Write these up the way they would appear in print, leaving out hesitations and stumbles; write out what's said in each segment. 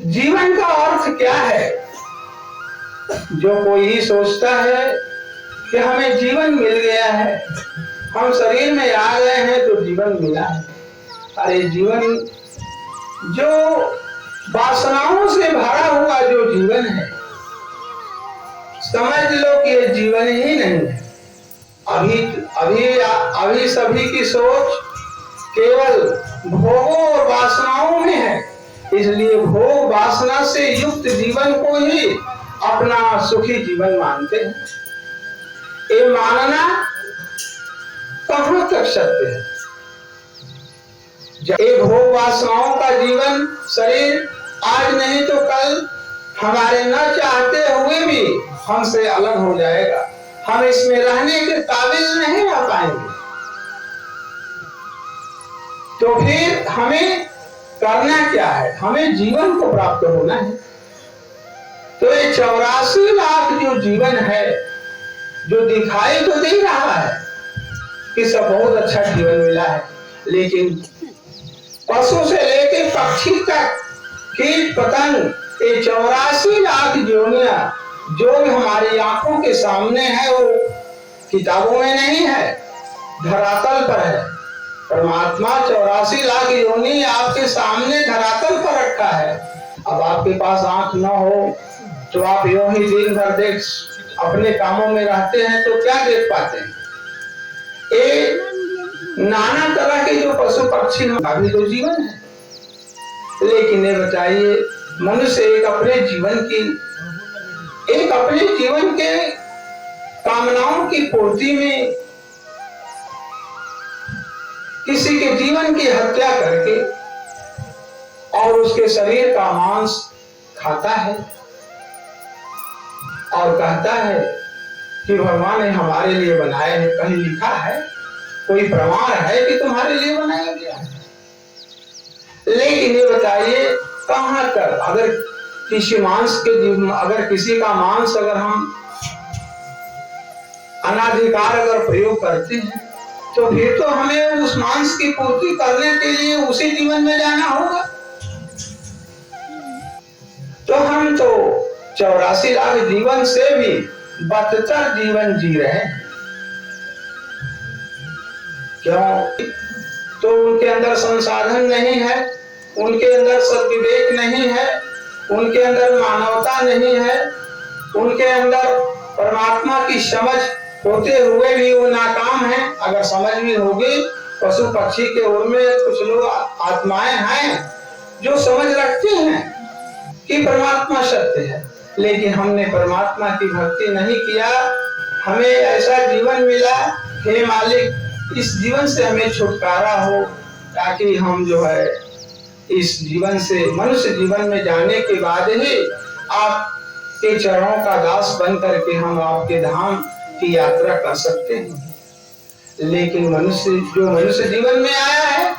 जीवन का अर्थ क्या है? जो कोई सोचता है कि हमें जीवन मिल गया है, हम शरीर में आ गए हैं तो जीवन मिला है। अरे जीवन जो वासनाओं से भरा हुआ जो जीवन है, समझ लो कि ये जीवन ही नहीं है। अभी अभी अभी सभी की सोच केवल भोगों और वासनाओं में है, इसलिए भोग वासना से युक्त जीवन को ही अपना सुखी जीवन मानते हैं। ये मानना कहां तक सत्य है? जब एक भोग वासनाओं का जीवन शरीर आज नहीं तो कल हमारे न चाहते हुए भी हमसे अलग हो जाएगा, हम इसमें रहने के काबिल नहीं रह पाएंगे, तो फिर हमें करना क्या है? हमें जीवन को प्राप्त होना है। तो ये 84 लाख जो जीवन है, जो दिखाई तो दे रहा है कि सब बहुत अच्छा जीवन मिला है, लेकिन पशु से लेकर पक्षी तक, कीट पतंग, ये 84 लाख योनियां जो भी हमारी आंखों के सामने है, वो किताबों में नहीं है, धरातल पर है। परमात्मा 84 लाख योनि आपके सामने धरातल पर रखा है। अब आपके पास आंख न हो तो आप यूं ही दिन भर देख अपने कामों में रहते हैं तो क्या देख पाते हैं? ये नाना तरह के जो पशु पक्षी अभी तो जीवन है, लेकिन ये बताइए, मनुष्य एक अपने जीवन के कामनाओं की पूर्ति में किसी के जीवन की हत्या करके और उसके शरीर का मांस खाता है और कहता है कि भगवान ने हमारे लिए बनाए हैं। कहीं लिखा है, कोई प्रमाण है कि तुम्हारे लिए बनाया गया है? लेकिन ये बताइए कहां तक, अगर किसी का मांस अगर हम अनाधिकार अगर प्रयोग करते हैं, तो फिर तो हमें उस मांस की पूर्ति करने के लिए उसी जीवन में जाना होगा। तो हम तो 84 लाख जीवन से भी बदतर जीवन जी रहे हैं। क्यों? तो उनके अंदर संसाधन नहीं है, उनके अंदर सद्विवेक नहीं है, उनके अंदर मानवता नहीं है, उनके अंदर परमात्मा की समझ होते हुए भी वो नाकाम है। अगर समझ भी होगी, पशु पक्षी के ओर में कुछ लोग आत्माएं हैं जो समझ रखते हैं कि परमात्मा सत्य है, लेकिन हमने परमात्मा की भक्ति नहीं किया। हमें ऐसा जीवन मिला, हे मालिक इस जीवन से हमें छुटकारा हो, ताकि हम जो है इस जीवन से, मनुष्य जीवन में जाने के बाद ही आपके चरणों का दास बन करके हम आपके धाम की यात्रा कर सकते हैं। लेकिन मनुष्य जीवन में आया है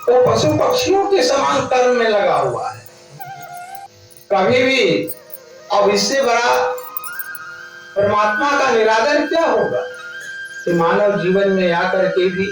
वो पशु पक्षियों के समान कर्म में लगा हुआ है। कभी भी अब इससे बड़ा परमात्मा का निरादर क्या होगा कि मानव जीवन में आकर के भी